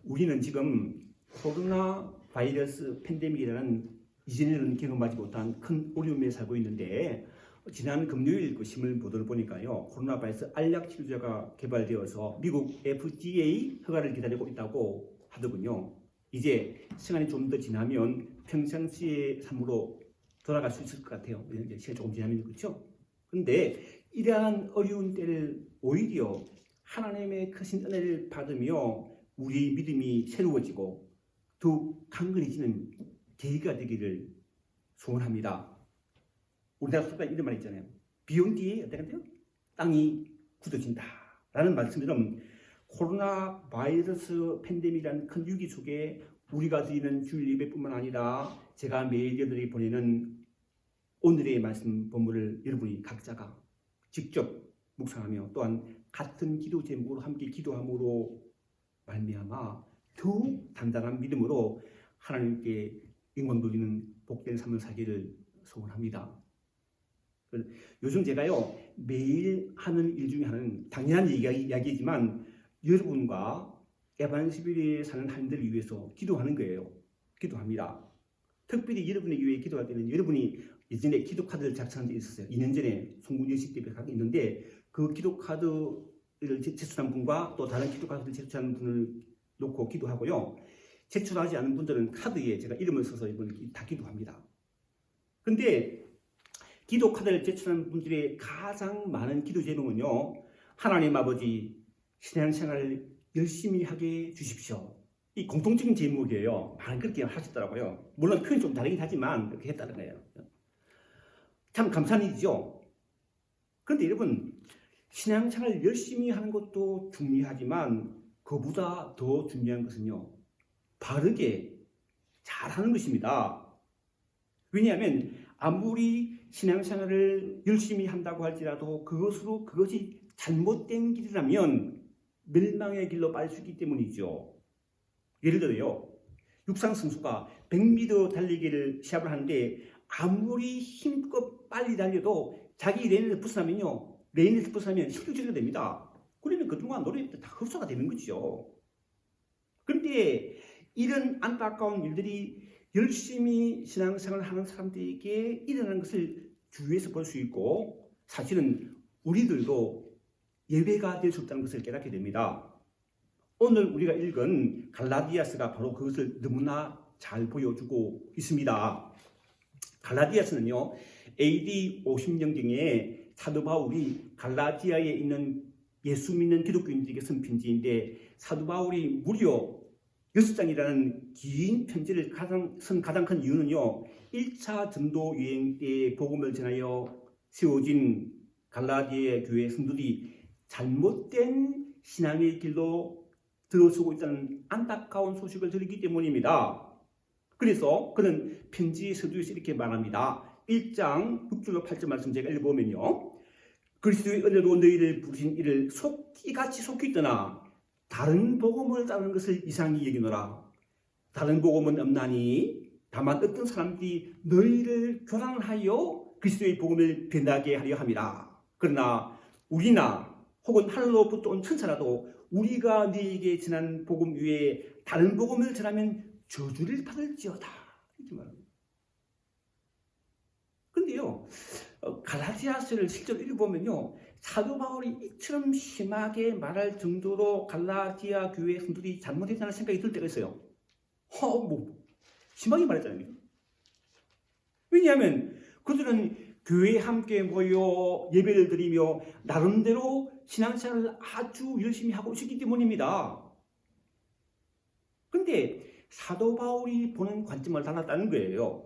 우리는 지금 코로나 바이러스 팬데믹이라는 이전에는 경험하지 못한 큰 어려움에 살고 있는데, 지난 금요일 그 신문 보도를 보니까요, 코로나 바이러스 알약 치료제가 개발되어서 미국 FDA 허가를 기다리고 있다고 하더군요. 이제 시간이 좀 더 지나면 평상시의 삶으로 돌아갈 수 있을 것 같아요. 이제 시간이 조금 지나면. 그렇죠? 그런데 이러한 어려운 때를 오히려 하나님의 크신 은혜를 받으며 우리 믿음이 새로워지고 더욱 강건해지는 계기가 되기를 소원합니다. 우리나라 속에 이런 말 있잖아요. 비 온 뒤에 어떻게 돼요? 땅이 굳어진다 라는 말씀처럼, 코로나 바이러스 팬데믹이라는 큰 위기 속에 우리가 드리는 주일 예배뿐만 아니라 제가 매일 여러분에게 보내는 오늘의 말씀 본문을 여러분이 각자가 직접 묵상하며 또한 같은 기도 제목으로 함께 기도함으로 말미암아 더욱 단단한 믿음으로 하나님께 영광 돌리는 복된 삶을 살기를 소원합니다. 요즘 제가요, 매일 하는 일 중에 하나는 당연한 이야기지만 여러분과 에반시빌리에 사는 하나님들을 위해서 기도하는 거예요. 기도합니다. 특별히 여러분에게 위해 기도할 때는, 여러분이 예전에 기도 카드를 작성한 적이 있었어요. 2년 전에 송군여식 때에 갖고 있는데, 그 기도 카드를 제출한 분과 또 다른 기도 카드를 제출한 분을 놓고 기도하고요. 제출하지 않은 분들은 카드에 제가 이름을 써서 이번에 다 기도합니다. 근데 기도 카드를 제출한 분들의 가장 많은 기도 제목은요, 하나님 아버지, 신앙생활을 열심히 하게 주십시오. 이 공통적인 제목이에요. 많이 그렇게 하셨더라고요. 물론 표현이 좀 다르긴 하지만 그렇게 했다는 거예요. 참 감사한 일이죠. 그런데 여러분, 신앙생활을 열심히 하는 것도 중요하지만 그보다 더 중요한 것은요, 바르게 잘하는 것입니다. 왜냐하면 아무리 신앙생활을 열심히 한다고 할지라도 그것이 잘못된 길이라면 멸망의 길로 빠질 수 있기 때문이죠. 예를 들어요, 육상 선수가 100m 달리기를 시합을 하는데 아무리 힘껏 빨리 달려도 자기 레인에서 벗어나면 심폐소생술이 됩니다. 그러면 그동안 노력이 다 흡수가 되는 거죠. 그런데 이런 안타까운 일들이 열심히 신앙생활을 하는 사람들에게 일어나는 것을 주위에서 볼 수 있고, 사실은 우리들도 예외가 될 수 없다는 것을 깨닫게 됩니다. 오늘 우리가 읽은 갈라디아서가 바로 그것을 너무나 잘 보여주고 있습니다. 갈라디아서는요, AD 50년경에 사도 바울이 갈라디아에 있는 예수 믿는 기독교인들에게 쓴 편지인데, 사도 바울이 무려 6장이라는 긴 편지를 쓴 가장 큰 이유는요, 1차 전도 여행 때 복음을 전하여 세워진 갈라디아 교회 성도들이 잘못된 신앙의 길로 들어서고 있다는 안타까운 소식을 들었기 때문입니다. 그래서 그는 편지 서두에서 이렇게 말합니다. 1장 6절로 8절 말씀 제가 읽어보면요, 그리스도의 은혜로 너희를 부르신 이를 이같이 속히 떠나 다른 복음을 따르는 것을 이상히 여기노라. 다른 복음은 없나니 다만 어떤 사람들이 너희를 교란하여 그리스도의 복음을 변하게 하려 함이라. 그러나 우리나 혹은 하늘로부터 온 천사라도 우리가 너희에게 전한 복음 외에 다른 복음을 전하면 저주를 받을지어다. 이렇게 말합니다. 그런데요, 갈라디아서를 실제로 읽어보면요, 사도 바울이 이처럼 심하게 말할 정도로 갈라디아 교회 성도들이 잘못했다는 생각이 들 때가 있어요. 심하게 말했잖아요. 왜냐하면 그들은 교회에 함께 모여 예배를 드리며 나름대로 신앙생활을 아주 열심히 하고 있기 때문입니다. 그런데 사도 바울이 보는 관점을 달랐다는 거예요.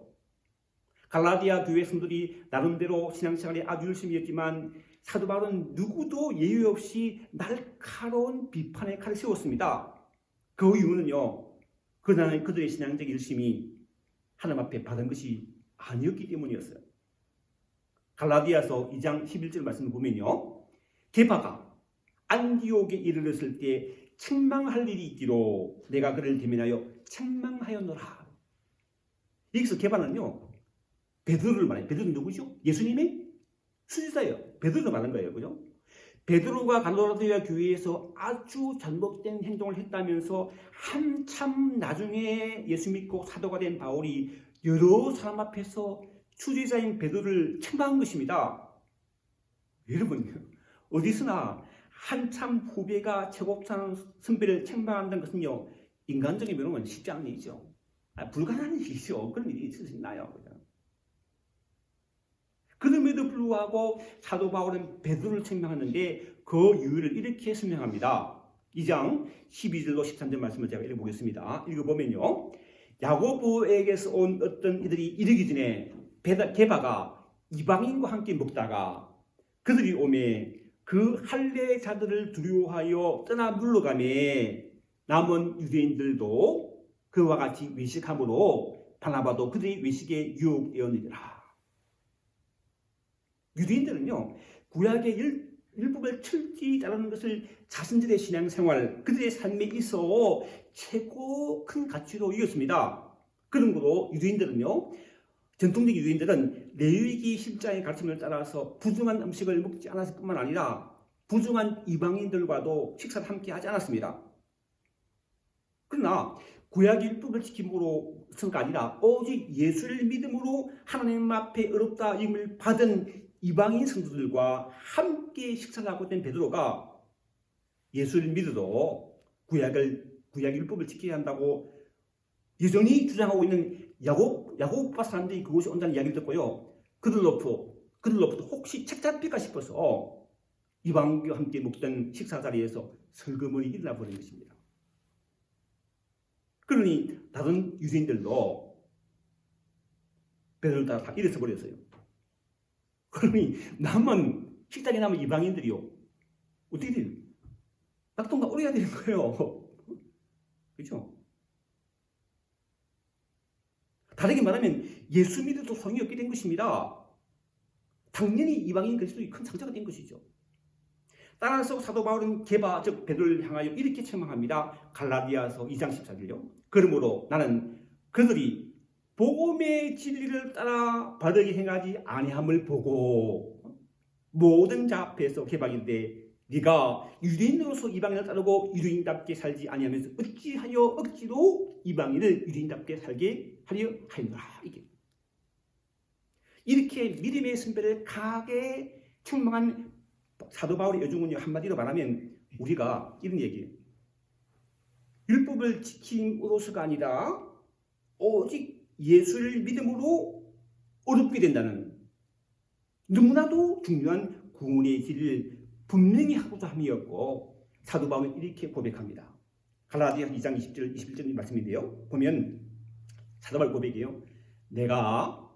갈라디아 교회 성도들이 나름대로 신앙생활에 아주 열심히 했지만 사도 바울은 누구도 예외 없이 날카로운 비판의 칼을 세웠습니다. 그 이유는요, 그들의 신앙적 열심이 하나님 앞에 받은 것이 아니었기 때문이었어요. 갈라디아서 2장 11절 말씀을 보면요, 게바가 안디옥에 이르렀을 때 책망할 일이 있기로 내가 그를 대면하여 책망하였노라. 여기서 게바는요, 베드로를 말해요. 베드로는 누구죠? 예수님의 수지자예요. 베드로를 말하는 거예요. 그죠? 베드로가 갈라디아 교회에서 아주 잘못된 행동을 했다면서 한참 나중에 예수 믿고 사도가 된 바울이 여러 사람 앞에서 추지자인 베드로를 책망한 것입니다. 여러분, 어디서나 한참 후배가 최고찬 선배를 책망한다는 것은요, 인간적인 면은 쉽지 않은 일이죠. 불가능한 일이죠. 그런 일이 있을 수 있나요? 그럼에도 불구하고 사도 바울은 베드로를 책망하는데 그 이유를 이렇게 설명합니다. 2장 12절로 13절 말씀을 제가 읽어보겠습니다. 읽어보면요, 야고보에게서 온 어떤 이들이 이르기 전에 게바가 이방인과 함께 먹다가 그들이 오매 그 할례자들을 두려워하여 떠나 물러가매 남은 유대인들도 그와 같이 외식함으로 바나바도 그들이 외식에 유혹되었느니라. 유대인들은요, 구약의 율법을 철저히 따르는 것을 자신들의 신앙생활, 그들의 삶에 있어 최고 큰 가치로 여겼습니다. 그러므로 전통적 유대인들은 레위기 10장의 가르침을 따라서 부정한 음식을 먹지 않았을 뿐만 아니라 부정한 이방인들과도 식사를 함께 하지 않았습니다. 그러나 구약 율법을 지킴으로서가 아니라 오직 예수를 믿음으로 하나님 앞에 의롭다 여김을 받은 이방인 성도들과 함께 식사를 하고 된 베드로가 예수를 믿어도 구약 율법을 지켜야 한다고 여전히 주장하고 있는 야곱과 사람들이 그곳에 온다는 이야기를 듣고요, 그들로부터 혹시 책 잡힐까 싶어서 이방인과 함께 먹던 식사 자리에서 설거머니 일어나 버린 것입니다. 그러니 다른 유대인들도 베드로를 따라 다 일어서 버렸어요. 그러니 식탁에 남은 이방인들이요, 어떻게 돼요? 낙동강 오래야 되는 거예요. 그렇죠? 다르게 말하면 예수 믿어도 소용이 없게 된 것입니다. 당연히 이방인 그리스도의 큰 상처가 된 것이죠. 따라서 사도 바울은 게바 즉 베드로를 향하여 이렇게 책망합니다. 갈라디아서 2장 14절요. 그러므로 나는 그들이 복음의 진리를 따라 바르게 행하지 아니함을 보고 모든 자 앞에서 개박인데 네가 유대인으로서 이방인을 따르고 유대인답게 살지 아니하면서 어찌하여 억지로 이방인을 유대인답게 살게 하려 하였노라. 이렇게 믿음의 선배를 강하게 책망한 사도 바울의 여중은요, 한마디로 말하면 우리가 이런 얘기예요. 율법을 지킴으로서가 아니라 오직 예수를 믿음으로 어렵게 된다는 너무나도 중요한 구원의 길을 분명히 하고자 함이었고, 사도 바울은 이렇게 고백합니다. 갈라디아 2장 20절 21절 말씀인데요, 보면 사도 바울 고백이에요. 내가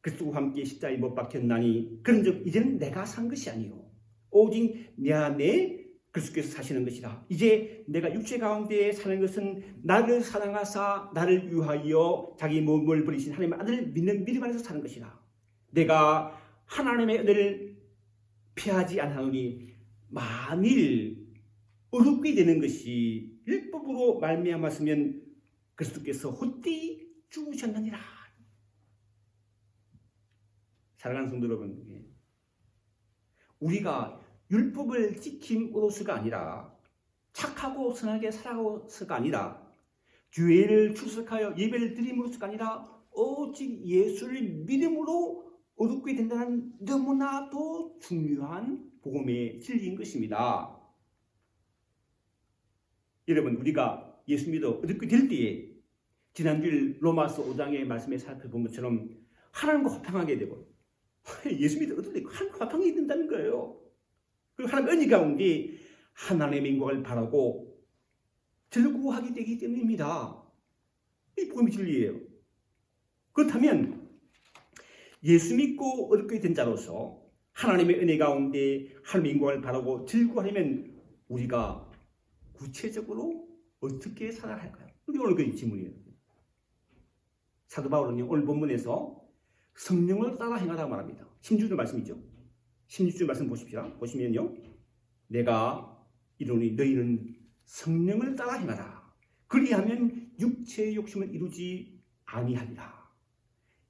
그리스도와 함께 십자가에 못 박혔나니 그런즉 이제는 내가 산 것이 아니요 오직 내 안에 그리스도께서 사시는 것이라. 이제 내가 육체 가운데 사는 것은 나를 사랑하사 나를 위하여 자기 몸을 버리신 하나님의 아들을 믿는 믿음 안에서 사는 것이라. 내가 하나님의 은혜를 피하지 않으니 만일 어렵게 되는 것이 율법으로 말미암았으면 그리스도께서 헛되이 죽으셨느니라. 사랑하는 성도 여러분, 우리가 율법을 지킴으로서가 아니라 착하고 선하게 살아서가 아니라 교회를 출석하여 예배를 드림으로서가 아니라 오직 예수를 믿음으로 얻게 된다는 너무나도 중요한 복음의 진리인 것입니다. 여러분, 우리가 예수 믿어 얻게 될 때에 지난주일 로마서 5장의 말씀에 살펴본 것처럼 하나님과 화평하게 되고 예수 믿어 얻을 때 하나님과 화평이 된다는 거예요. 그리고 하나님 은혜 가운데 하나님의 영광을 바라고 즐거워하게 되기 때문입니다. 이 복음의 진리예요. 그렇다면 예수 믿고 얻게 된 자로서 하나님의 은혜 가운데 하나님의 영광을 바라고 즐거워하려면 우리가 구체적으로 어떻게 살아야 할까요? 우리 오늘 그 질문이에요. 사도 바울은 오늘 본문에서 성령을 따라 행하라고 말합니다. 16절 말씀이죠. 16절 말씀 보시면요. 내가 이르노니 너희는 성령을 따라 행하라. 그리하면 육체의 욕심을 이루지 아니하리라.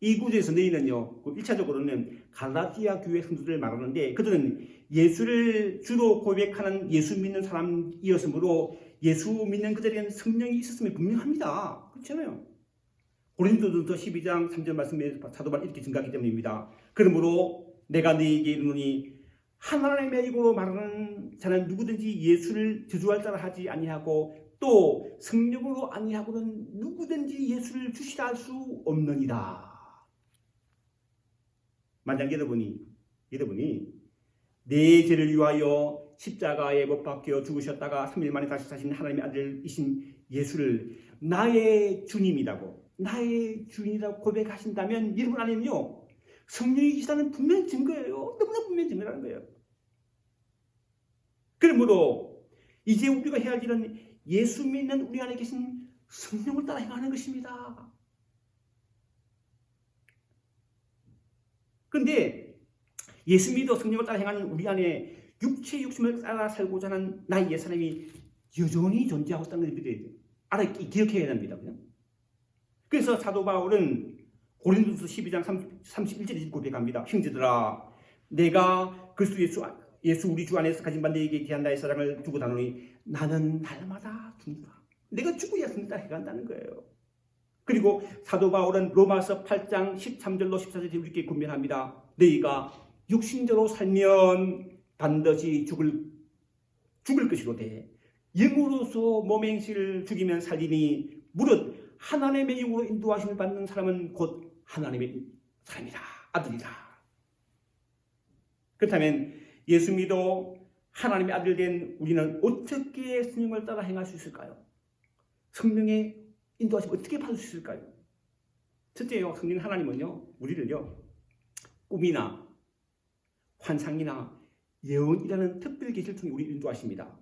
이 구절에서 너희는요, 1차적으로는 갈라디아 교회 성도들을 말하는데 그들은 예수를 주로 고백하는 예수 믿는 사람이었으므로 예수 믿는 그들에게는 성령이 있었음이 분명합니다. 그렇잖아요. 고린도전서 12장 3절 말씀에 사도 바울이 이렇게 증가하기 때문입니다. 그러므로 내가 너희에게 이르노니 하나님의 이름으로 말하는 자는 누구든지 예수를 저주할 자라 하지 아니하고 또 성령으로 아니하고는 누구든지 예수를 주시라 할 수 없느니라. 만약 여러분이 내 죄를 위하여 십자가에 못 박혀 죽으셨다가 3일 만에 다시 사신 하나님의 아들이신 예수를 나의 주님이라고 나의 주인이라고 고백하신다면 여러분 안에는요 성령이 계시다는 분명한 증거예요. 너무나 분명한 증거라는 거예요. 그러므로 이제 우리가 해야 할 일은 예수 믿는 우리 안에 계신 성령을 따라 행하는 것입니다. 그런데 예수 믿어 성령을 따라 행하는 우리 안에 육체의 욕심을 따라 살고자 하는 나의 옛사람이 여전히 존재하고 있다는 것을 기억해야 됩니다. 그래서 사도 바울은 고린도서 12장 31절에 고백합니다. 형제들아 내가 그리스도 예수 우리 주 안에서 가진 바 너에게 대한 나의 사랑을 두고 다노니 나는 날마다 죽노라. 내가 죽어야 성령 따라 행한다는 거예요. 그리고 사도 바울은 로마서 8장 13절로 14절에 우리에게 권면합니다. 너희가 육신대로 살면 반드시 죽을 것이로되 영으로서 몸의 행실을 죽이면 살리니 무릇 하나님의 영으로 인도하심을 받는 사람은 곧 하나님의 사람이라 아들이라. 그렇다면 예수 믿어 하나님의 아들 된 우리는 어떻게 성령을 따라 행할 수 있을까요? 성령의 인도하심을 어떻게 받을 수 있을까요? 첫째요, 성령 하나님은요 우리를요 꿈이나 환상이나 예언이라는 특별 계시를 통해 우리를 인도하십니다.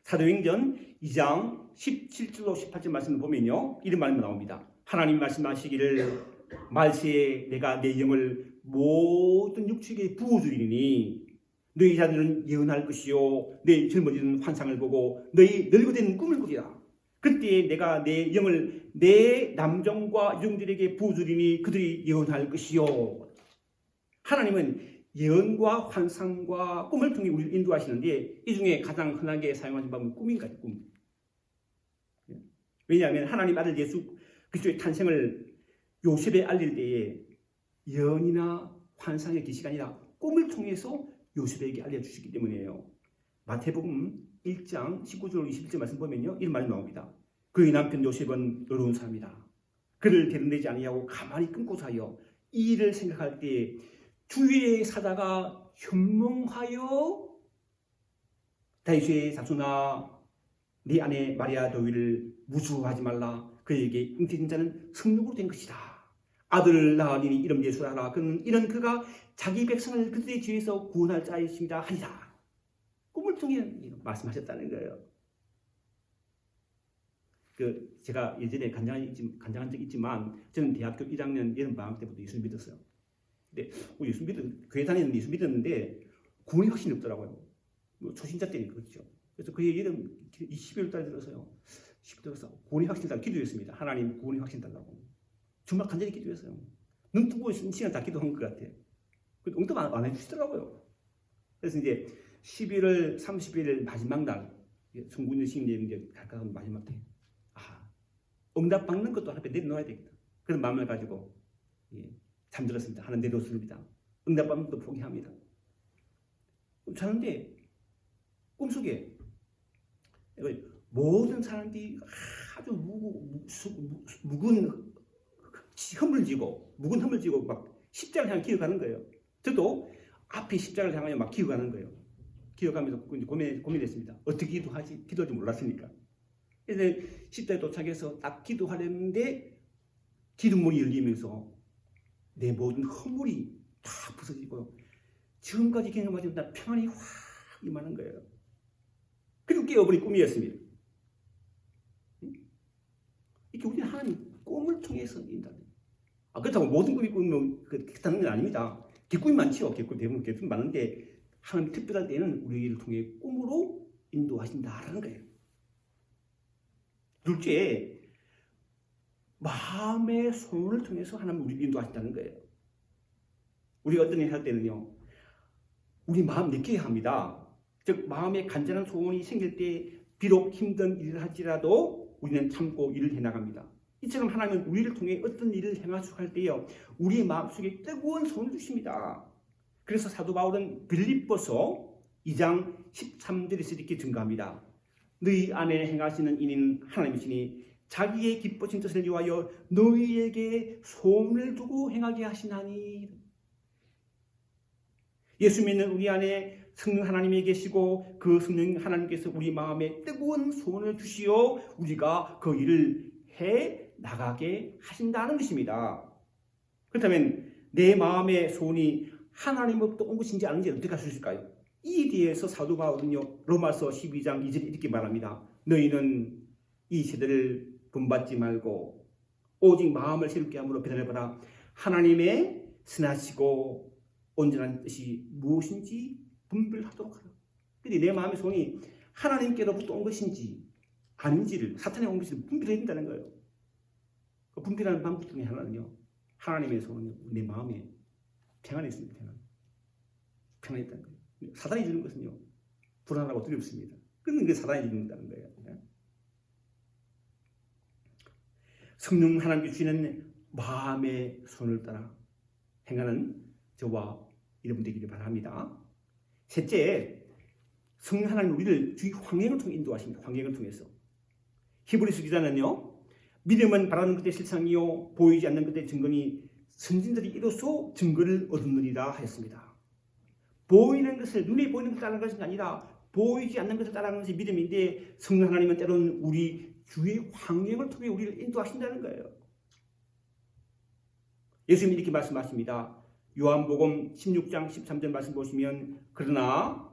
사도행전 2장 17절로 18절 말씀을 보면요 이런 말이 나옵니다. 하나님 말씀하시기를 말세에 내가 내 영을 모든 육축에 부어주리니 너희 자들은 예언할 것이요 너희 젊은이는 환상을 보고 너희 늙어된 꿈을 꾸리라. 그때 내가 내 영을 내 남종과 여종들에게 부어주리니 그들이 예언할 것이요. 하나님은 예언과 환상과 꿈을 통해 우리를 인도하시는데 이 중에 가장 흔하게 사용하는 방법은 꿈인가요? 꿈. 왜냐하면 하나님 아들 예수 그리스도의 탄생을 요셉에 알릴 때에 예언이나 환상의 계시가 아니라 꿈을 통해서 요셉에게 알려주시기 때문이에요. 마태복음 1장 19절 21절 말씀 보면요 이런 말이 나옵니다. 그의 남편 요셉은 어려운 사람이다. 그를 데려내지 아니하고 가만히 끊고서 하여 이 일을 생각할 때 주위의 사자가 현몽하여 다윗의 자손아 네 아내 마리아 더위를 무수하지 말라. 그에게 잉태된 자는 성령으로 된 것이다. 아들을 낳으니 이름 예수라 하라. 그는 이런 그가 자기 백성을 그들의 죄에서 구원할 자이십니다 하리라. 꿈을 통해 말씀하셨다는 거예요. 제가 예전에 간장한 적이 있지만 저는 대학교 1학년 여름방학 때부터 예수 믿었어요. 근데 교회 다니는데 예수 믿었는데 구원의 확신이 없더라고요. 초신자 때니까 그렇죠. 그래서 그해 여름 12월 달에 들어서요. 10월에서 구원의 확신 달라고 기도했습니다. 하나님 구원의 확신 달라고. 정말 간절히 기도했어요. 눈 뜨고 있는 시간 다 기도한 것 같아요. 응답 안 해주시더라고요. 그래서 이제 11월 30일 마지막 날 성군의 시인데 이제 가까운 마지막 때 응답 받는 것도 하나 내려놓아야 되겠다. 그런 마음을 가지고 잠들었습니다. 하나 내려놓습니다. 응답 받는 것도 포기합니다. 자는데 꿈속에 모든 사람들이 아주 묵은 흠을 지고 막 십자가를 향해 기어가는 거예요. 저도 앞에 십자가를 향하여 막 기어가는 거예요. 기어가면서 고민했습니다. 어떻게 기도하지? 기도할 줄 몰랐으니까. 그래서 십자가에 도착해서 딱 기도하려는데 기도문이 열리면서 내 모든 허물이 다 부서지고 지금까지 경험하지 못한 평안이 확 임하는 거예요. 그리고 깨어버린 꿈이었습니다. 이렇게 우리는 하나님 꿈을 통해서 인다. 그렇다고 모든 꿈이 꾸면 그렇다는 건 아닙니다. 개꿈이 많죠. 대부분 개꿈이 많은데 하나님 특별할 때는 우리를 통해 꿈으로 인도하신다라는 거예요. 둘째, 마음의 소원을 통해서 하나님 우리를 인도하신다는 거예요. 우리가 어떤 일을 할 때는요, 우리 마음 느껴야 합니다. 즉 마음에 간절한 소원이 생길 때 비록 힘든 일을 할지라도 우리는 참고 일을 해나갑니다. 이처럼 하나님은 우리를 통해 어떤 일을 행하실 때요 우리 마음속에 뜨거운 소원을 주십니다. 그래서 사도 바울은 빌립보서 2장 13절에서 이렇게 증가합니다. 너희 안에 행하시는 이는 하나님이시니 자기의 기쁘신 뜻을 위하여 너희에게 소원을 두고 행하게 하시나니. 예수 믿는 우리 안에 성령 하나님이 계시고 그 성령 하나님께서 우리 마음에 뜨거운 소원을 주시어 우리가 그 일을 해 나가게 하신다는 것입니다. 그렇다면 내 마음의 소원이 하나님으로부터 온 것인지 아닌지 어떻게 알 수 있을까요? 이에 대해서 사도 바울은요 로마서 12장 2절에 이렇게 말합니다. 너희는 이 세대를 본받지 말고 오직 마음을 새롭게 함으로 변화해봐라. 하나님의 선하시고 온전한 뜻이 무엇인지 분별하도록 하라. 근데 내 마음의 소원이 하나님께로부터 온 것인지 아닌지를 사탄에 온 것인지 분별해야 된다는 거예요. 그 분별하는 방법 중에 하나는요 하나님의 소원은 내 마음에 평안이 있습니다. 평안이 있다는 거예요. 사단이 주는 것은요 불안하고 두렵습니다. 그런 게 사단이 주는다는 거예요. 성령 하나님께 주시는 마음의 손을 따라 행하는 저와 여러분 되기를 바랍니다. 셋째, 성령 하나님 우리를 주의 환경을 통해 인도하십니다. 환경을 통해서. 히브리서 기자는요 믿음은 바라는 것의 실상이요 보이지 않는 것의 증거니 선진들이 이로써 증거를 얻느니라 하였습니다. 보이는 것을 눈에 보이는 것을 따르는 것이 아니라 보이지 않는 것을 따르는 것이 믿음인데 성령 하나님은 때로는 우리 주의 환경을 통해 우리를 인도하신다는 거예요. 예수님이 이렇게 말씀하십니다. 요한복음 16장 13절 말씀 보시면 그러나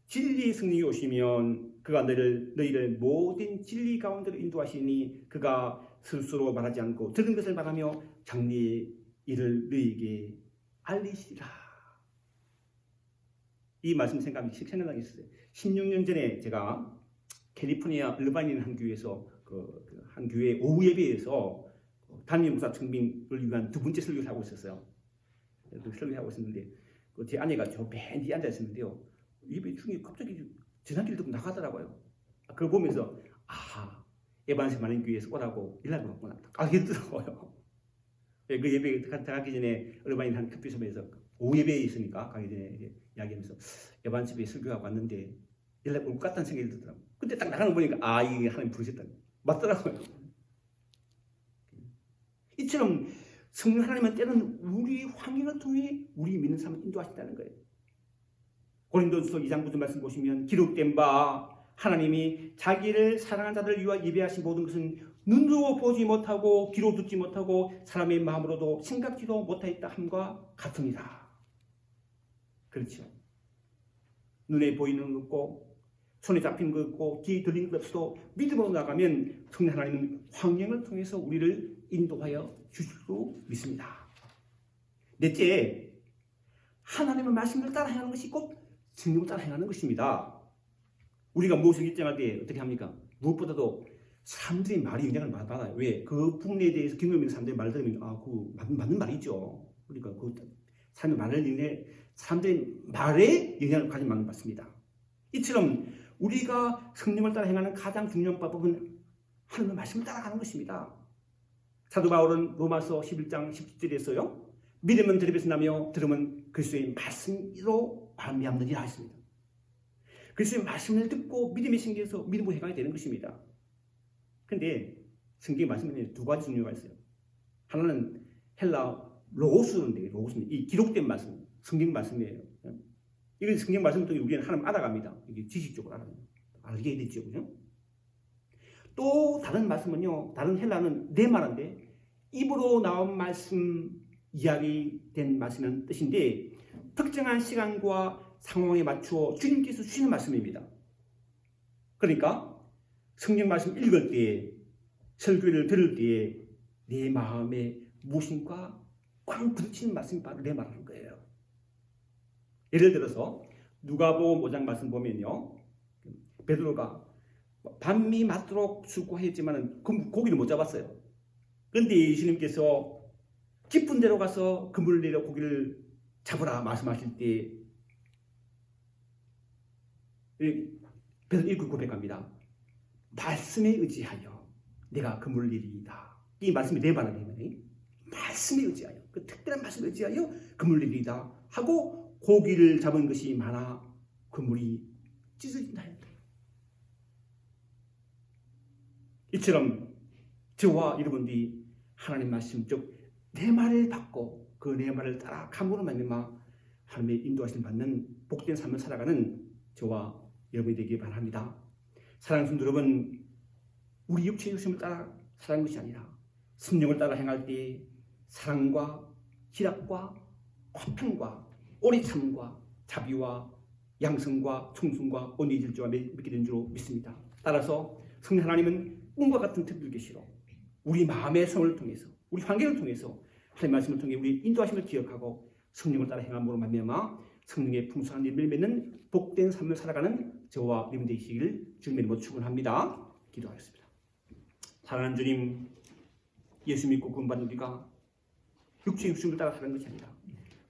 진리의 성령이 오시면 그가 너희를 모든 진리 가운데로 인도하시니 그가 스스로 말하지 않고 들은 것을 말하며 장래의 일을 너희에게 알리시리라. 이 말씀 생각나게 있었어요. 16년 전에 제가 캘리포니아 얼바인이라는 한 교회에서 한 교회 오후 예배에서 담임 목사 청빙을 위한 두 번째 설교를 하고 있었어요. 설교를 하고 있었는데 제 아내가 저 맨 뒤에 앉아 있었는데요. 예배 중에 갑자기 전화기를 듣고 나가더라고요. 그걸 보면서 에반스 많은 교회에서 오라고 연락이 왔구나 알겠더라고요. 그 예배 가기 전에 얼바인 한 커피숍에서 오후 예배에 있으니까 가기 전에 이야기하면서 에반스에 설교하고 왔는데 연락 올 것 같다는 생각이 들더라고요. 근데 딱 나가는 거 보니까 이게 하나님 부르셨다. 맞더라고요. 이처럼 성령 하나님은 때로는 우리 환경을 통해 우리 믿는 사람을 인도하신다는 거예요. 고린도전서 2장 9절 말씀 보시면 기록된 바 하나님이 자기를 사랑한 자들을 위하여 예배하신 모든 것은 눈으로 보지 못하고 귀로 듣지 못하고 사람의 마음으로도 생각지도 못하였다 함과 같습니다. 그렇죠. 눈에 보이는 것 없고 손에 잡힌 것 없고 귀에 들리는 것 없어도 믿음으로 나가면 성령 하나님은 환경을 통해서 우리를 인도하여 주실 수 믿습니다. 넷째, 하나님의 말씀을 따라 행하는 것이 꼭 성령을 따라 행하는 것입니다. 우리가 무엇을 결정할 때 어떻게 합니까? 무엇보다도 사람들의 말이 영향을 받아요. 왜? 그 부분에 대해서 경험 있는 사람들의 말 들으면 그 맞는 말이죠. 그러니까 그 사람의 말을 인해 사람들의 말에 영향을 가진 만큼 받습니다. 이처럼 우리가 성령을 따라 행하는 가장 중요한 방법은 하나님의 말씀을 따라가는 것입니다. 사도 바울은 로마서 11장 17절에서요. 믿음은 들음에서 나며 들음은 그리스도의 말씀으로 말미암느니라 했습니다. 그리스도의 말씀을 듣고 믿음이 생겨서 믿음으로 행하게 되는 것입니다. 그런데 성경의 말씀에는 두 가지 종류가 있어요. 하나는 헬라 로고스인데 로고스는 이 기록된 말씀, 성경 말씀이에요. 이건 성경 말씀을 통해 우리는 하나님 알아갑니다. 이게 지식적으로 알게 되죠, 그죠? 또 다른 말씀은요, 다른 헬라는 내 말인데 입으로 나온 말씀, 이야기된 말씀은 뜻인데 특정한 시간과 상황에 맞추어 주님께서 주시는 말씀입니다. 그러니까 성경 말씀 읽을 때에 설교를 들을 때에 내 마음에 무엇인가 꽝 부딪히는 말씀이 바로 내 말하는 거예요. 예를 들어서 누가복음 5장 말씀 보면요, 베드로가 밤이 맞도록 수고했지만 고기를 못 잡았어요. 그런데 예수님께서 깊은 데로 가서 그물을 내려 고기를 잡으라 말씀하실 때 베드로 1구 고백합니다. 말씀에 의지하여 내가 그물을 이리이다. 이 말씀이 네 반응이에요. 말씀에 의지하여, 그 특별한 말씀에 의지하여 그물을 이리이다 하고 고기를 잡은 것이 많아 그물이 찢어진다. 이처럼 저와 여러분들이 하나님 말씀 즉 내 말을 받고 그 내 말을 따라 감으로 말미암아 하나님의 인도하심 받는 복된 삶을 살아가는 저와 여러분이 되기 바랍니다. 사랑하는 성도 여러분, 우리 육체의 욕심을 따라 살아가는 것이 아니라 성령을 따라 행할 때 사랑과 희락과 화평과 오래참과 자비와 양성과 충성과 온유의 질주가 맺게 된 줄 믿습니다. 따라서 성령 하나님은 꿈과 같은 특별 계시로 우리 마음의 성을 통해서 우리 환경을 통해서 하나님의 말씀을 통해 우리 인도하심을 기억하고 성령을 따라 행함으로 말미암아 성령의 풍성한 일을 맺는 복된 삶을 살아가는 저와 여러분 되시기를 주님의 이름으로 축원합니다. 기도하겠습니다. 사랑하는 주님, 예수 믿고 구원받는 우리가 육체의 욕심을 따라 살아가는 것이 아니라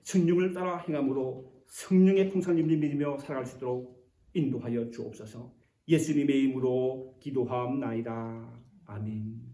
성령을 따라 행함으로 성령의 풍성한 일을 믿으며 살아갈 수 있도록 인도하여 주옵소서. 예수님의 이름으로 기도하옵나이다. 아멘.